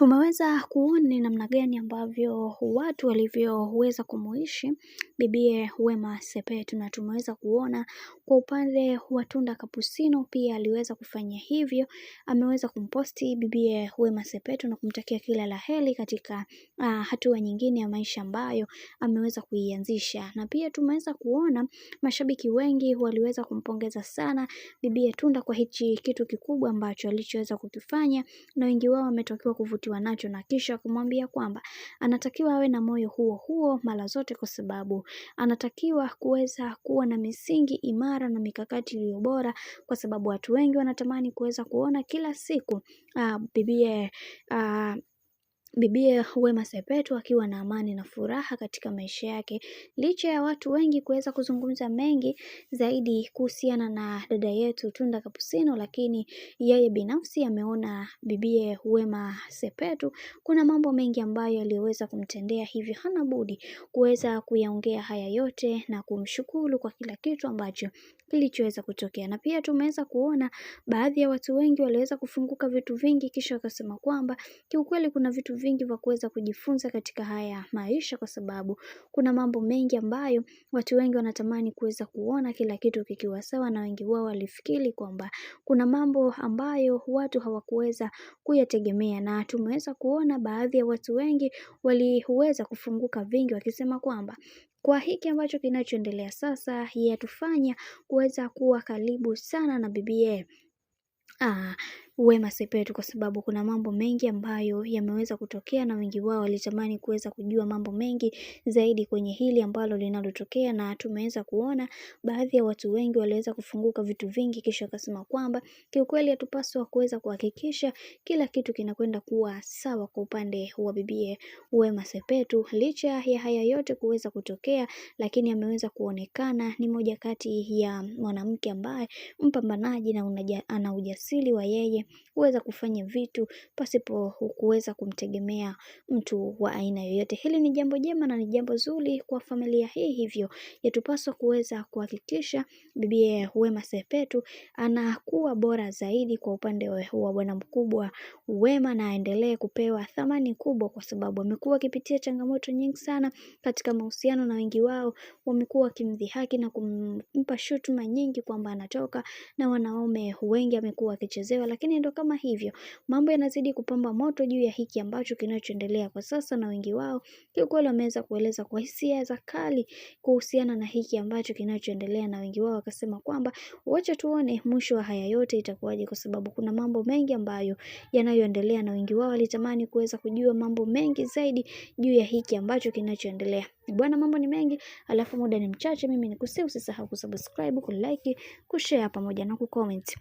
Tumeweza kuona ni namna gani ambavyo watu walivyoweza kumuishi bibie Wema Sepetu, na tumeweza kuona kwa upande wa Tundu Kapusino pia aliweza kufanya hivyo. Ameweza kumposti bibie Wema Sepetu na kumtakia kila la heri katika hatua nyingine ya maisha ambayo ameweza kuianzisha. Na pia tumeweza kuona mashabiki wengi waliweza kumpongeza sana bibie Tunda kwa hichi kitu kikubwa ambacho alichoweza kutufanya, na wengi wao wametokiwa kuvutiwa nacho na kisha kumwambia kwamba anatakiwa awe na moyo huo huo mara zote, kwa sababu anatakiwa kuweza kuwa na misingi imara na mikakati iliyo bora, kwa sababu watu wengi wanatamani kuweza kuona kila siku bibie Wema Sepetu akiwa na amani na furaha katika maisha yake, licha ya watu wengi kuweza kuzungumza mengi zaidi kuhusiana na dada yetu Tundu Kapusino, lakini yeye binafsi ameona bibie Wema Sepetu kuna mambo mengi ambayo aliweza kumtendea, hivyo hana budi kuweza kuyaongea haya yote na kumshukuru kwa kila kitu ambacho kilichoweza kutokea. Na pia tumeweza kuona baadhi ya watu wengi waliweza kufunguka vitu vingi, kisha wakasema kwamba kiukweli kuna vitu vingi vya kuweza kujifunza katika haya maisha, kwa sababu kuna mambo mengi ambayo watu wengi wanatamani kuweza kuona kila kitu kikiwa sawa, na wengi wao walifikiri kwamba kuna mambo ambayo watu hawakuweza kuyategemea. Na tumeweza kuona baadhi ya watu wengi waliweza kufunguka vingi, wakisema kwamba kwa hiki ambacho kinachoendelea sasa yatufanya kuweza kuwa karibu sana na bibie Wema Sepetu, kwa sababu kuna mambo mengi ambayo yameweza kutokea, na wengi wao walitamani kuweza kujua mambo mengi zaidi kwenye hili ambalo linalotokea. Na tumeweza kuona baadhi ya watu wengi waliweza kufunguka vitu vingi, kisha wakasema kwamba kiukweli hatupaswa kuweza kuhakikisha kila kitu kinakwenda kuwa sawa kwa upande wa bibie Wema Sepetu. Licha ya haya yote kuweza kutokea, lakini ameweza kuonekana ni moja kati ya mwanamke ambaye mpambanaji na ana ujasiri wa yeye kuweza kufanya vitu pasipo kuweza kumtegemea mtu wa aina yoyote. Hili ni jambo jema na ni jambo zuri kwa familia hii, hivyo yatupaswa kuweza kuhakikisha bibie Wema Sepetu anakuwa bora zaidi kwa upande wa bwana mkubwa Wema, na aendelee kupewa thamani kubwa, kwa sababu amekuwa akipitia changamoto nyingi sana katika mahusiano, na wengi wao wamekuwa wakimdhihaki na kumpa shutuma nyingi kwamba anatoka na wanaume wengi, amekuwa akichezewa. Lakini ndo kama hivyo mambo yanazidi kupamba moto juu ya hiki ambacho kinachoendelea kwa sasa, na wengi wao kiukweli wameweza kueleza kwa hisia za kali kuhusiana na hiki ambacho kinachoendelea, na wengi wao wakasema kwamba wacha tuone mwisho wa haya yote itakuwaje, kwa sababu kuna mambo mengi ambayo yanayoendelea, na wengi wao walitamani kuweza kujua mambo mengi zaidi juu ya hiki ambacho kinachoendelea. Bwana, mambo ni mengi, alafu muda ni mchache. Mimi nikusihi usisahau kusubscribe, kulike, kushare pamoja na kucomment.